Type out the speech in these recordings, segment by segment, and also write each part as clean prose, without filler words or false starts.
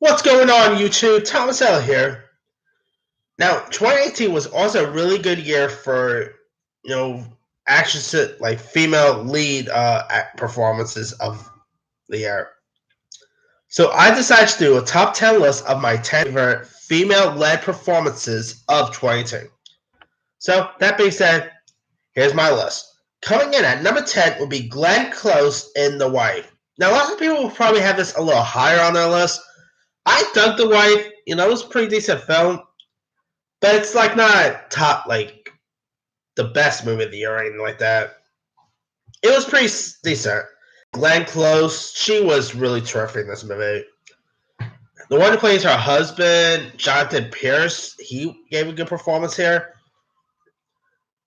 What's going on, YouTube? Thomas L here. Now, 2018 was also a really good year for, actress like female lead performances of the year. So I decided to do a top 10 list of my 10 favorite female-led performances of 2018. So that being said, here's my list. Coming in at number 10 would be Glenn Close in The Wife. Now, a lot of people will probably have this a little higher on their list. I dug The Wife. It was a pretty decent film. But it's like not top, like the best movie of the year or anything like that. It was pretty decent. Glenn Close, she was really terrific in this movie. The one who plays her husband, Jonathan Pierce, he gave a good performance here.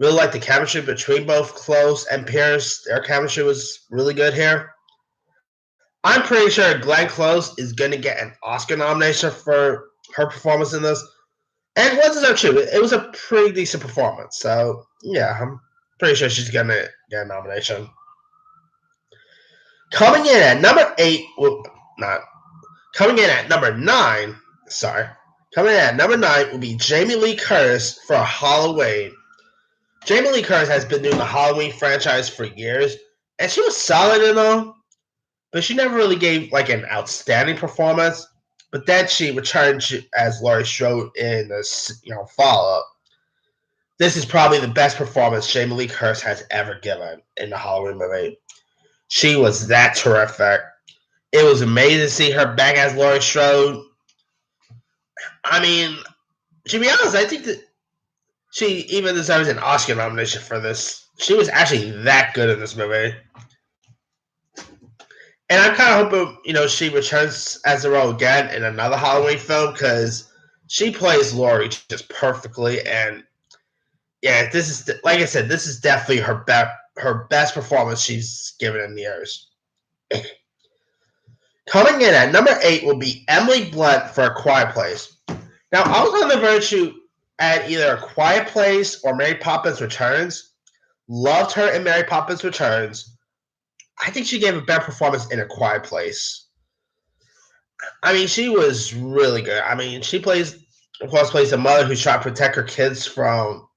Really like the chemistry between both Close and Pierce. Their chemistry was really good here. I'm pretty sure Glenn Close is going to get an Oscar nomination for her performance in this. And what deserved too. It was a pretty decent performance. So, yeah, I'm pretty sure she's going to get a nomination. Coming in at number 9. Coming in at number 9 will be Jamie Lee Curtis for Halloween. Jamie Lee Curtis has been doing the Halloween franchise for years, and she was solid in them, but she never really gave like an outstanding performance. But then she returned as Laurie Strode in this, follow-up. This is probably the best performance Jamie Lee Curtis has ever given in the Halloween movie. She was that terrific. It was amazing to see her back as Laurie Strode. I mean, to be honest, I think that she even deserves an Oscar nomination for this. She was actually that good in this movie. And I'm kind of hoping, she returns as the role again in another Halloween film because she plays Laurie just perfectly. And yeah, this is, like I said, this is definitely her best performance she's given in years. Coming in at number 8 will be Emily Blunt for A Quiet Place. Now, I was on the verge to add either A Quiet Place or Mary Poppins Returns. Loved her in Mary Poppins Returns. I think she gave a better performance in A Quiet Place. I mean, she was really good. I mean, she plays a mother who's trying to protect her kids from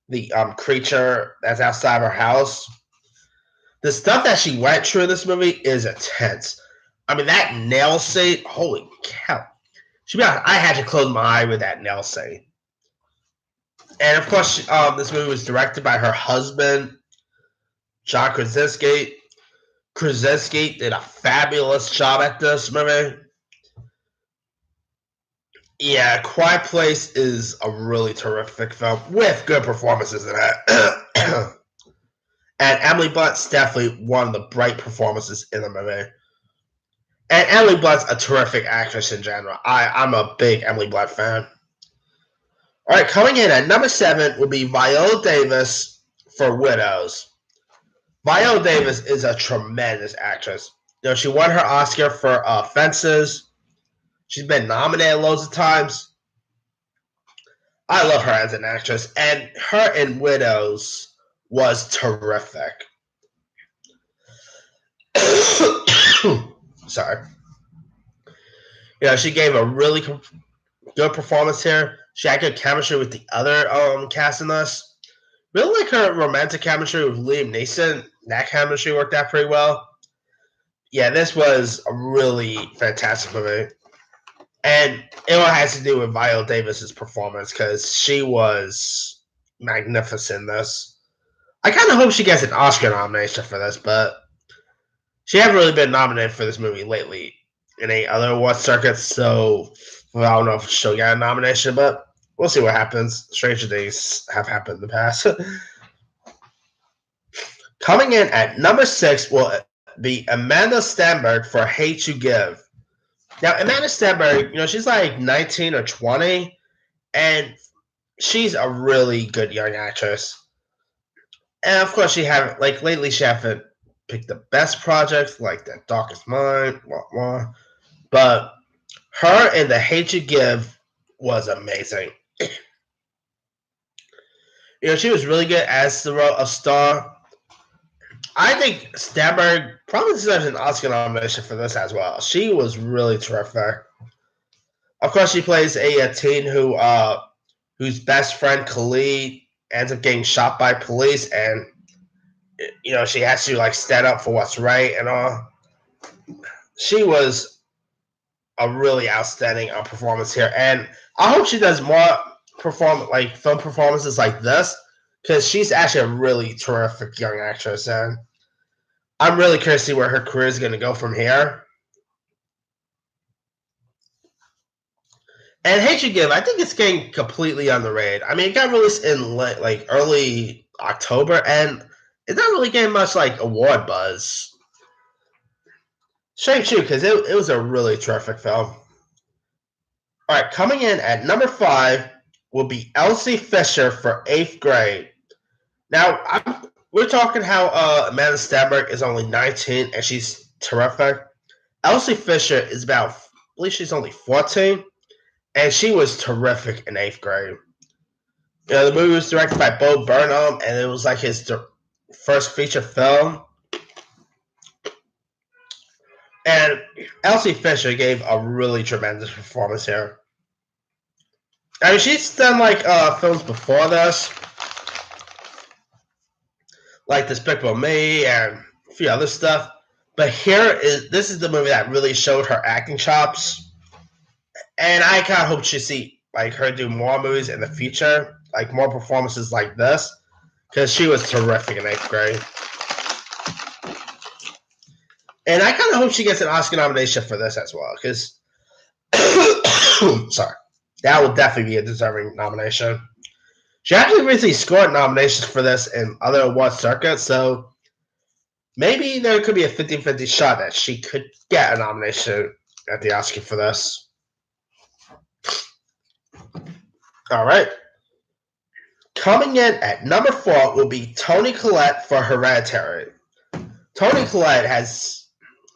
the creature that's outside her house. The stuff that she went through in this movie is intense. I mean, that nail scene, holy cow. To be honest, I had to close my eye with that nail scene. And of course, this movie was directed by her husband, John Krasinski. Krasinski did a fabulous job at this movie. Yeah, Quiet Place is a really terrific film with good performances in it. And Emily Blunt's definitely one of the bright performances in the movie. And Emily Blunt's a terrific actress in general. I'm a big Emily Blunt fan. All right, coming in at number 7 would be Viola Davis for Widows. Viola Davis is a tremendous actress. She won her Oscar for Fences. She's been nominated loads of times. I love her as an actress, and her in Widows was terrific. Sorry. She gave a really good performance here. She had good chemistry with the other cast in this. Really like her romantic chemistry with Liam Neeson. That chemistry worked out pretty well. Yeah, this was a really fantastic movie. And it all has to do with Viola Davis's performance because she was magnificent in this. I kind of hope she gets an Oscar nomination for this, but she hasn't really been nominated for this movie lately in any other award circuits, so I don't know if she'll get a nomination, but we'll see what happens. Stranger things have happened in the past. Coming in at number 6 will be Amanda Stenberg for Hate U Give. Now, Amanda Stenberg, she's like 19 or 20, and she's a really good young actress. And of course, lately she haven't picked the best projects like The Darkest Mind, but her in The Hate U Give was amazing. She was really good as the role of Star. I think Stenberg probably deserves an Oscar nomination for this as well. She was really terrific. Of course, she plays a teen whose best friend Khalid ends up getting shot by police, and she has to like stand up for what's right and all. She was a really outstanding performance here, and I hope she does more film performances like this because she's actually a really terrific young actress, and I'm really curious to see where her career is going to go from here. And Hate You Give, I think it's getting completely underrated. I mean, it got released in like early October, and it's not really getting much like award buzz. Shame too, because it was a really terrific film. All right, coming in at number 5 will be Elsie Fisher for 8th Grade. Now, we're talking how Amanda Stenberg is only 19 and she's terrific. Elsie Fisher is I believe she's only 14, and she was terrific in 8th Grade. The movie was directed by Bo Burnham, and it was like his first feature film. And Elsie Fisher gave a really tremendous performance here. I mean, she's done like films before this, like Despicable Me and a few other stuff. But this is the movie that really showed her acting chops, and I kind of hope to see like her do more movies in the future, like more performances like this, because she was terrific in 8th Grade. And I kind of hope she gets an Oscar nomination for this as well, because sorry, that would definitely be a deserving nomination. She actually recently scored nominations for this in other award circuits, so maybe there could be a 50-50 shot that she could get a nomination at the Oscar for this. All right. Coming in at number 4 will be Toni Collette for Hereditary. Toni Collette has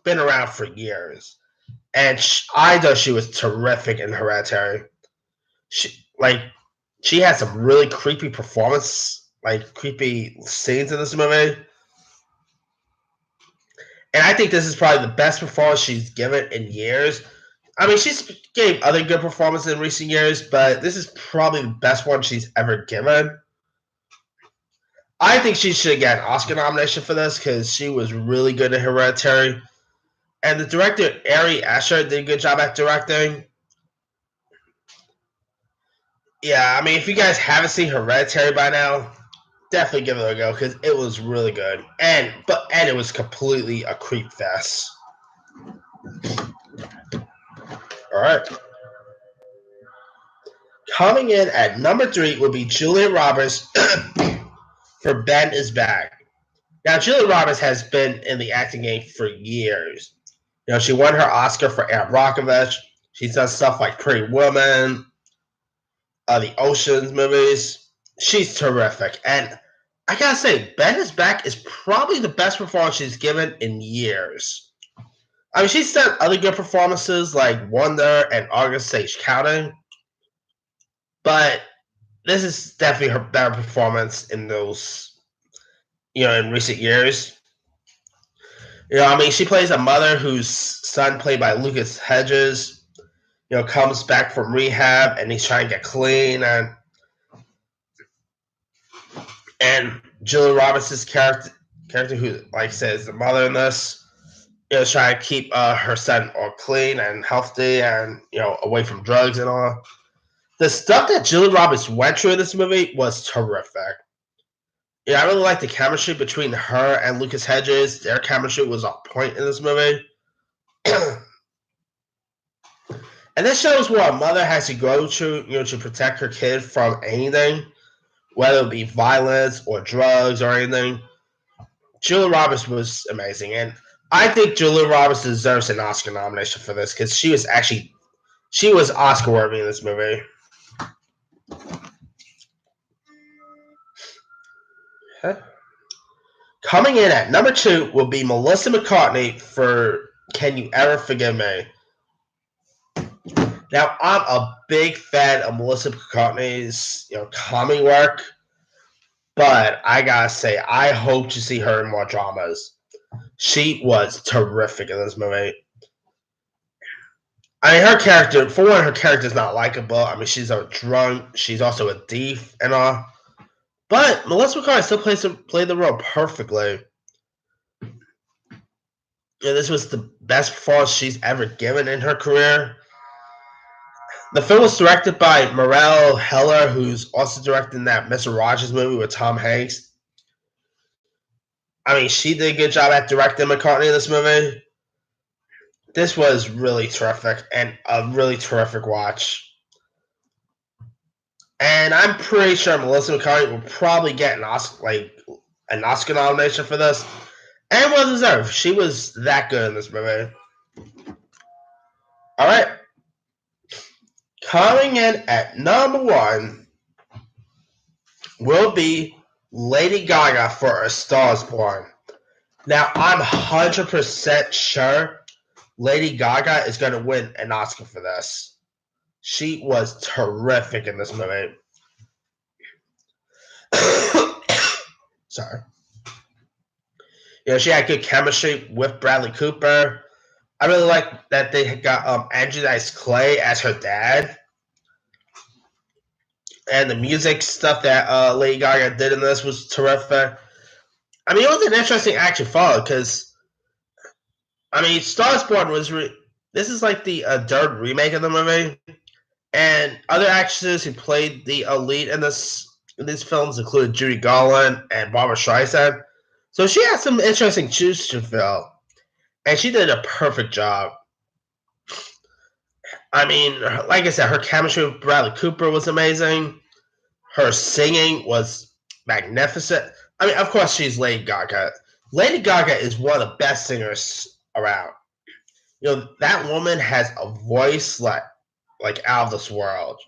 been around for years, and I thought she was terrific in Hereditary. She had some really creepy creepy scenes in this movie. And I think this is probably the best performance she's given in years. I mean, she's gave other good performances in recent years, but this is probably the best one she's ever given. I think she should get an Oscar nomination for this because she was really good in Hereditary. And the director, Ari Aster, did a good job at directing. Yeah, I mean, if you guys haven't seen Hereditary by now, definitely give it a go because it was really good, and it was completely a creep fest. All right. Coming in at number 3 would be Julia Roberts for Ben is Back. Now, Julia Roberts has been in the acting game for years. She won her Oscar for Aaron Brockovich. She's done stuff like Pretty Woman, the Oceans movies. She's terrific. And I gotta say, Ben is Back is probably the best performance she's given in years. I mean, she's done other good performances like Wonder and August Sage Counting, but this is definitely her better performance in those, in recent years. I mean, she plays a mother whose son, played by Lucas Hedges, comes back from rehab and he's trying to get clean, and Julia Roberts' character who like says the mother in this, trying to keep her son all clean and healthy and away from drugs and all. The stuff that Julia Roberts went through in this movie was terrific. I really like the chemistry between her and Lucas Hedges. Their chemistry was on point in this movie. And this shows what a mother has to go through, to protect her kid from anything, whether it be violence or drugs or anything. Julia Roberts was amazing, and I think Julia Roberts deserves an Oscar nomination for this because she was Oscar worthy in this movie. Huh? Coming in at number 2 will be Melissa McCarthy for Can You Ever Forgive Me? Now, I'm a big fan of Melissa McCarthy's comedy work, but I gotta say, I hope to see her in more dramas. She was terrific in this movie. I mean, her character, for one, her character is not likable. I mean, she's a drunk. She's also a thief and all. But Melissa McCarthy still played the role perfectly. This was the best performance she's ever given in her career. The film was directed by Morel Heller, who's also directing that Mr. Rogers movie with Tom Hanks. I mean, she did a good job at directing McCartney in this movie. This was really terrific and a really terrific watch. And I'm pretty sure Melissa McCarthy will probably get an Oscar nomination for this. And well deserved. She was that good in this movie. Alright. Coming in at number 1 will be Lady Gaga for A Star Is Born. Now, I'm 100% sure Lady Gaga is going to win an Oscar for this. She was terrific in this movie. Sorry. She had good chemistry with Bradley Cooper. I really like that they got Andrew Dice Clay as her dad. And the music stuff that Lady Gaga did in this was terrific. I mean, it was an interesting action follow because, I mean, Star Is Born was this is like the third remake of the movie, and other actresses who played the lead in these films included Judy Garland and Barbara Streisand. So she had some interesting shoes to fill, and she did a perfect job. I mean, like I said, her chemistry with Bradley Cooper was amazing. Her singing was magnificent. I mean, of course, she's Lady Gaga. Lady Gaga is one of the best singers around. That woman has a voice like out of this world.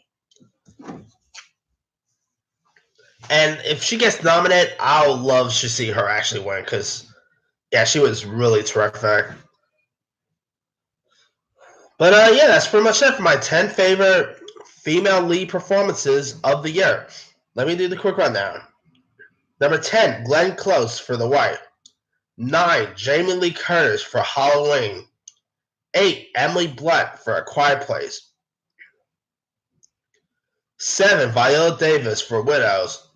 And if she gets nominated, I'll love to see her actually win because, yeah, she was really terrific. But yeah, that's pretty much it for my 10 favorite female lead performances of the year. Let me do the quick rundown. Number 10, Glenn Close for The Wife. 9, Jamie Lee Curtis for Halloween. 8, Emily Blunt for A Quiet Place. 7, Viola Davis for Widows.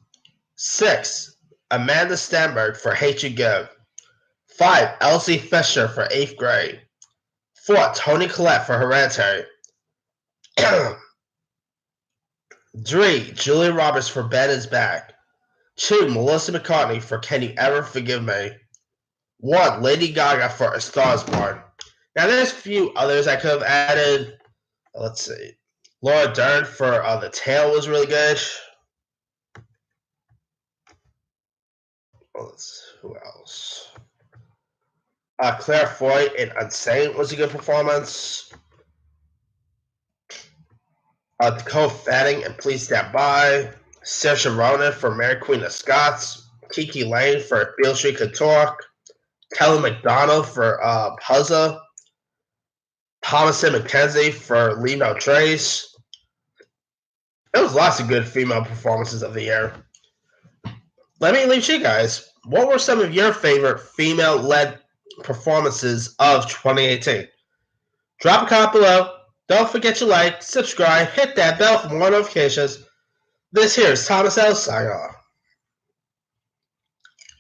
6, Amanda Stenberg for Hate You Give. 5, Elsie Fisher for 8th Grade. 4, Toni Collette for Hereditary. 3, Julia Roberts for Ben Is Back. 2, Melissa McCarthy for Can You Ever Forgive Me. 1, Lady Gaga for A Star Is Born. Now, there's a few others I could have added. Let's see. Laura Dern for The Tale was really good. Who else? Claire Foy in Unsane was a good performance. Dakota Fanning in Please Stand By. Saoirse Ronan for Mary Queen of Scots. Kiki Lane for Beale Street Could Talk. Kelly MacDonald for Puzzle. Thomasin McKenzie for Leave No Trace. There was lots of good female performances of the year. Let me leave you guys. What were some of your favorite female-led performances of 2018? Drop a comment below. Don't forget to like, subscribe, hit that bell for more notifications. This here is Thomas L. signing off.